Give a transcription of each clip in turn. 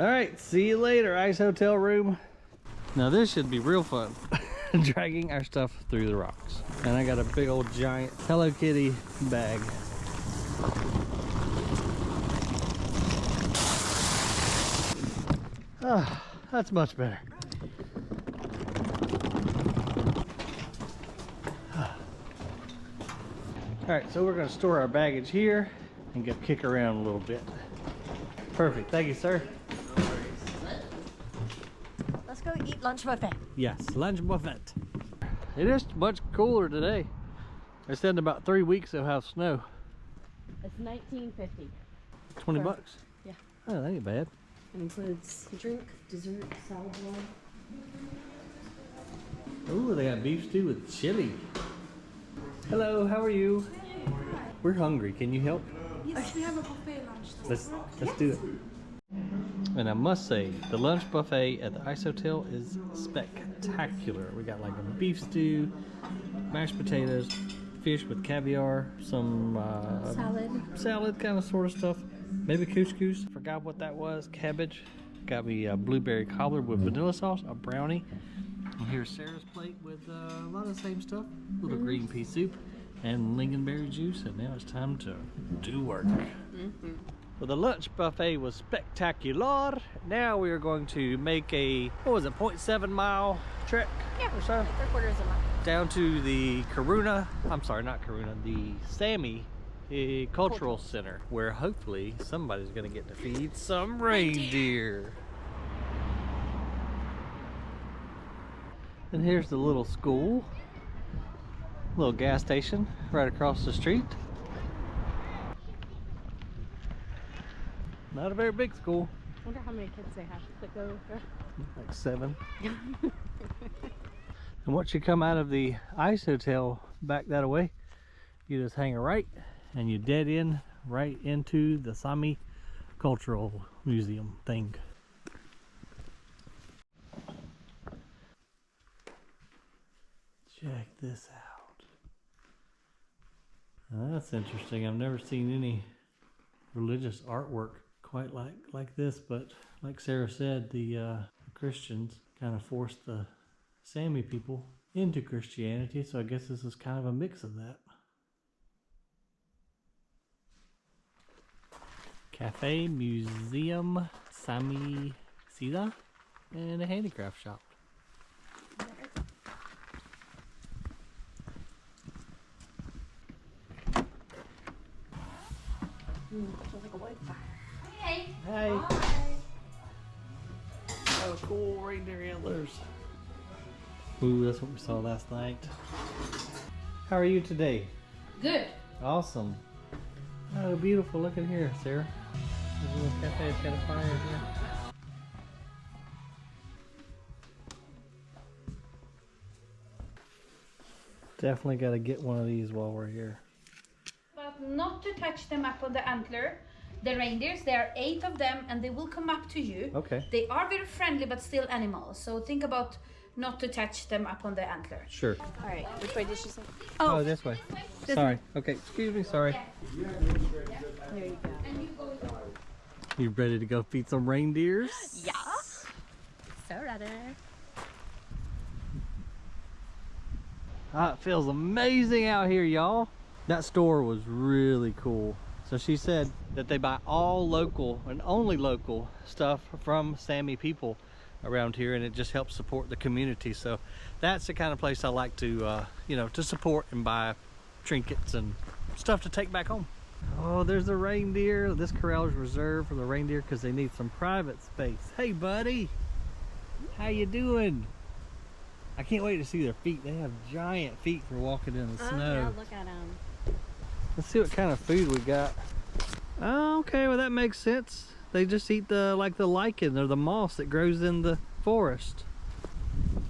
All right, see you later, Ice Hotel room. Now this should be real fun. Dragging our stuff through the rocks. And I got a big old giant Hello Kitty bag. Ah, that's much better. All right, so we're gonna store our baggage here and go kick around a little bit. Perfect, thank you, sir. Let's go eat lunch buffet. Yes, lunch buffet. It is much cooler today. They said in about 3 weeks they'll have snow. It's $19.50. 20 bucks? Yeah. Oh, that ain't bad. It includes drink, dessert, salad bar. Ooh, they got beef stew with chili. Hello, how are you? We're hungry. Can you help? Yes, we have a buffet lunch. Let's do it. And I must say, the lunch buffet at the Ice Hotel is spectacular. We got like a beef stew, mashed potatoes, fish with caviar, some salad kind of sort of stuff. Maybe couscous. Forgot what that was. Cabbage. Got me a blueberry cobbler with vanilla sauce, a brownie. And here's Sarah's plate with a lot of the same stuff. A little green pea soup and lingonberry juice. And now it's time to do work. Well, the lunch buffet was spectacular. Now we are going to make a, what was it, 0.7 mile trek? Yeah, or so? like 3/4 of a mile. Down to the the Sami Cultural Center, where hopefully somebody's gonna get to feed some reindeer. And here's the little school, little gas station right across the street. Not a very big school. I wonder how many kids they have that go there. Like 7. And once you come out of the Ice Hotel back that way, you just hang a right and you dead in right into the Sami Cultural Museum thing. Check this out. Now that's interesting. I've never seen any religious artwork quite like this, but like Sarah said, the Christians kind of forced the Sami people into Christianity, so I guess this is kind of a mix of that. Cafe, museum, Sami Sida, and a handicraft shop. Feels like a white fire. Hey. Hey. Oh, cool reindeer antlers. Ooh, that's what we saw last night. How are you today? Good. Awesome. Oh, beautiful. Look at here, Sarah. This little cafe's got a fire in here. Definitely got to get one of these while we're here. But not to touch them up on the antler. The reindeers, there are 8 of them and they will come up to you. Okay. They are very friendly but still animals. So think about not to touch them up on the antler. Sure. All right, which way did she say? Oh, this way. Sorry. Okay, excuse me. Sorry. There you go. You ready to go feed some reindeers? Yeah. So ready. Ah, it feels amazing out here, y'all. That store was really cool. So she said that they buy all local and only local stuff from Sami people around here, and it just helps support the community. So that's the kind of place I like to, you know, to support and buy trinkets and stuff to take back home. Oh, there's the reindeer. This corral is reserved for the reindeer because they need some private space. Hey, buddy. How you doing? I can't wait to see their feet. They have giant feet for walking in the snow. Yeah, look at them. Let's see what kind of food we got. Oh, okay, well that makes sense. They just eat the lichen or the moss that grows in the forest.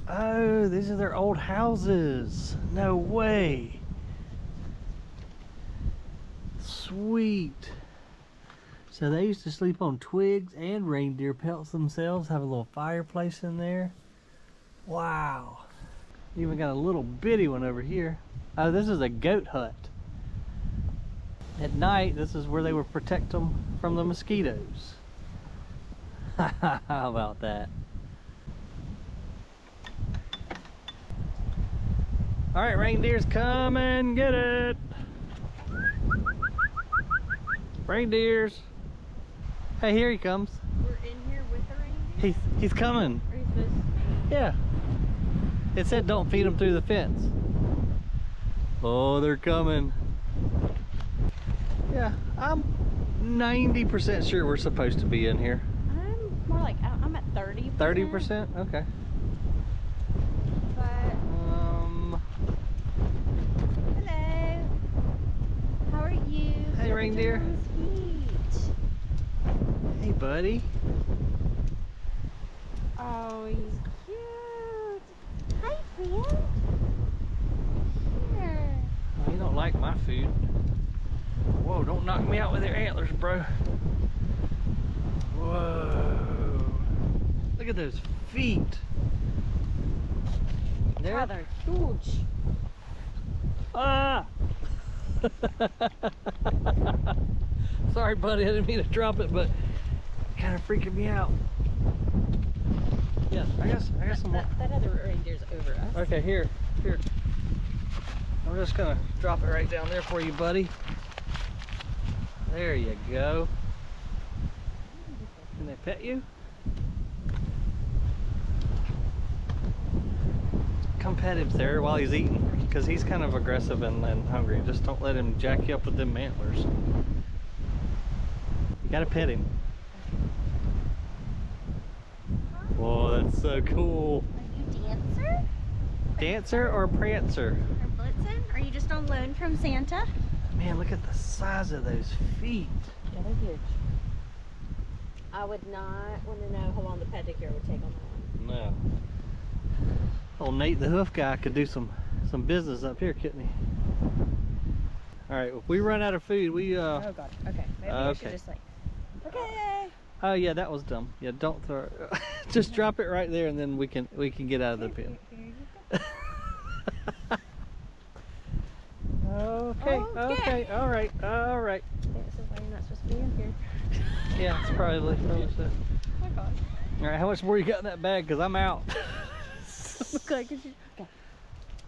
Oh, these are their old houses. No way. Sweet. So they used to sleep on twigs and reindeer pelts themselves, have a little fireplace in there. Wow. Even got a little bitty one over here. Oh, this is a goat hut. At night, this is where they would protect them from the mosquitoes. How about that? All right, reindeers, come and get it. Reindeers. Hey, here he comes. We're in here with the reindeer? He's coming. Are you supposed to be? Yeah. It said don't feed them through the fence. Oh, they're coming. Yeah, I'm 90% sure we're supposed to be in here. I'm more like, I'm at 30%. 30%? Okay. But, hello. How are you? Hey, reindeer. Sweet. Hey, buddy. Oh, he's cute. Hi, friend. Here. Oh, you don't like my food. Whoa, don't knock me out with your antlers, bro. Whoa. Look at those feet. There. Wow, they're huge. Ah! Sorry, buddy, I didn't mean to drop it, but kind of freaking me out. Yeah, I got some more. That other reindeer's over us. Okay, here. I'm just gonna drop it right down there for you, buddy. There you go. Can they pet you? Come pet him, Sarah, while he's eating, because he's kind of aggressive and hungry. Just don't let him jack you up with them antlers. You gotta pet him. Whoa, that's so cool. Are you Dancer? Dancer or Prancer? Or Blitzen? Are you just on loan from Santa? Man, look at the size of those feet. Yeah, they're huge. I would not want to know how long the pedicure would take on that one. No. Old Nate the hoof guy could do some business up here, couldn't he? All right, if we run out of food, we Oh god. Okay. Maybe we should just like. Okay. Oh yeah, that was dumb. Yeah, don't throw it. Just drop it right there, and then we can get out of the pen. Okay. All right. This is why you're not supposed to be in here. Yeah, it's probably so. Oh my god. All right, how much more you got in that bag? Cause I'm out. Look like it's. Okay.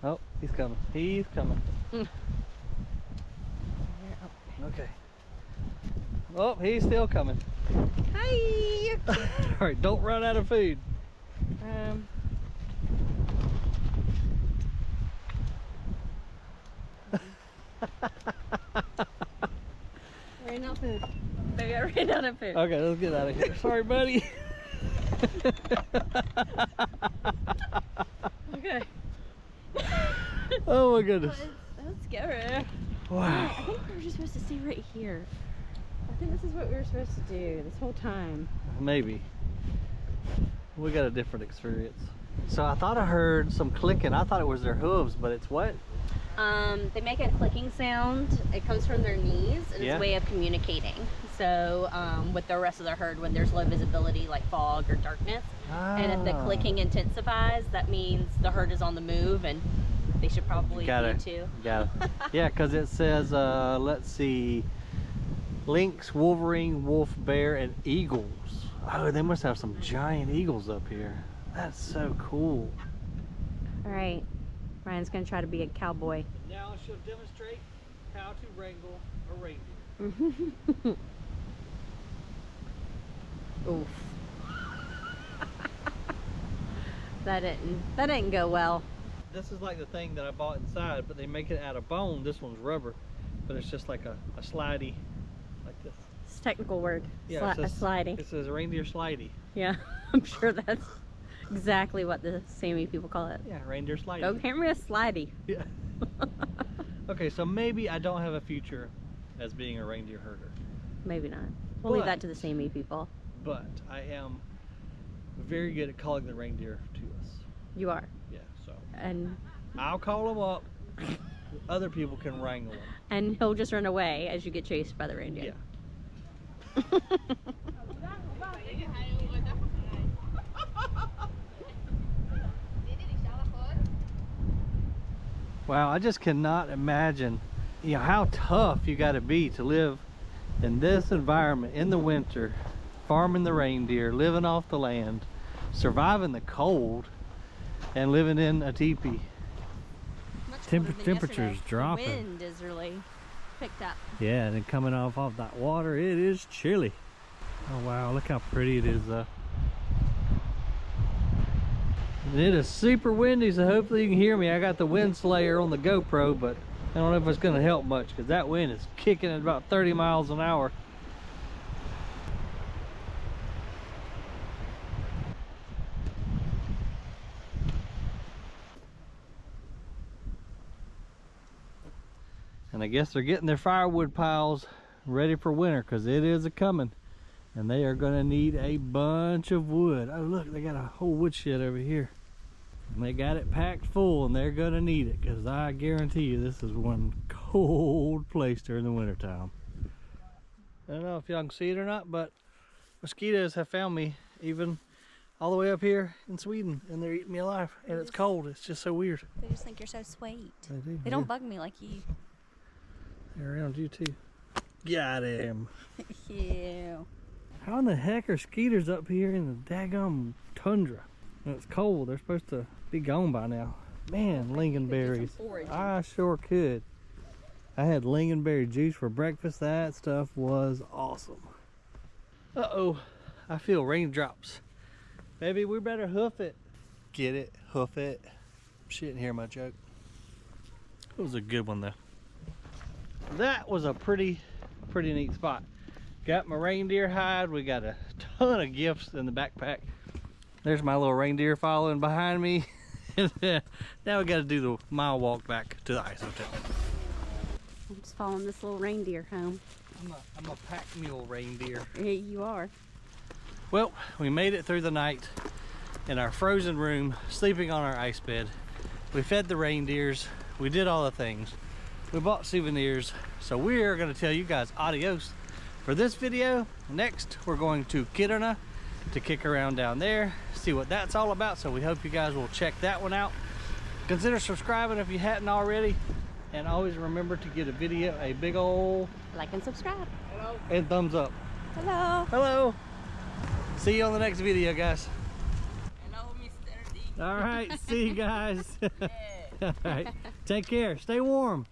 Oh, he's coming. He's coming. Okay. Oh, he's still coming. Hi. All right, don't run out of food. Ran out of food. Maybe I ran out of food. Okay, let's get out of here. Sorry, buddy. Okay. Oh my goodness. That's scary. Wow. I think we were just supposed to stay right here. I think this is what we were supposed to do this whole time. Maybe. We got a different experience. So I thought I heard some clicking. I thought it was their hooves, but it's what? They make a clicking sound. It comes from their knees, and it's a way of communicating. So with the rest of the herd, when there's low visibility like fog or darkness, and if the clicking intensifies, that means the herd is on the move and they should probably be too. Got it. Yeah, because it says, let's see, lynx, wolverine, wolf, bear, and eagles. Oh, they must have some giant eagles up here. That's so cool. All right, Ryan's gonna try to be a cowboy. Now she'll demonstrate how to wrangle a reindeer. Oof. That didn't go well. This is like the thing that I bought inside, but they make it out of bone. This one's rubber, but it's just like a slidey, like this. It's a technical word. Yeah, a slidey. It says reindeer slidey. Yeah, I'm sure that's exactly what the Sami people call it. Yeah, reindeer slidey. Go hand me a slidey. Yeah. Okay, so maybe I don't have a future as being a reindeer herder. Maybe not. We'll leave that to the Sami people. But I am very good at calling the reindeer to us. You are. Yeah, so. And I'll call them up. Other people can wrangle them. and he'll just run away as you get chased by the reindeer. Yeah. Wow, I just cannot imagine, you know, how tough you got to be to live in this environment in the winter farming the reindeer, living off the land, surviving the cold, and living in a teepee. Temperatures dropping. The wind is really picked up. Yeah, and then coming off that water, it is chilly. Oh wow, look how pretty it is though. And it is super windy, so hopefully you can hear me. I got the wind slayer on the GoPro, but I don't know if it's going to help much because that wind is kicking at about 30 miles an hour. And I guess they're getting their firewood piles ready for winter because it is a-coming. And they are going to need a bunch of wood. Oh look, they got a whole woodshed over here. And they got it packed full and they're going to need it because I guarantee you this is one cold place during the winter time. I don't know if y'all can see it or not, but mosquitoes have found me even all the way up here in Sweden, and they're eating me alive. And it's cold. It's just so weird. They just think you're so sweet. They do. They don't bug me like you. They're around you too. Got him. Ew. How in the heck are skeeters up here in the daggum tundra? And it's cold. They're supposed to be gone by now. Man, lingonberries. I sure could. I had lingonberry juice for breakfast. That stuff was awesome. Uh-oh. I feel raindrops. Maybe we better hoof it. Get it? Hoof it. She didn't hear my joke. It was a good one though. That was a pretty neat spot. Got my reindeer hide. We got a ton of gifts in the backpack. There's my little reindeer following behind me. Now we got to do the mile walk back to the ice hotel. I'm just following this little reindeer home. I'm a pack mule reindeer. Yeah, you are. Well, we made it through the night in our frozen room, sleeping on our ice bed. We fed the reindeers. We did all the things. We bought souvenirs. So we're going to tell you guys adios for this video. Next, we're going to Kiruna to kick around down there, see what that's all about. So we hope you guys will check that one out. Consider subscribing if you hadn't already. And always remember to give a video a big ol' Like and subscribe. hello and thumbs up. Hello. Hello. See you on the next video, guys. Hello, Mr. D. All right, see you guys. All right, take care. Stay warm.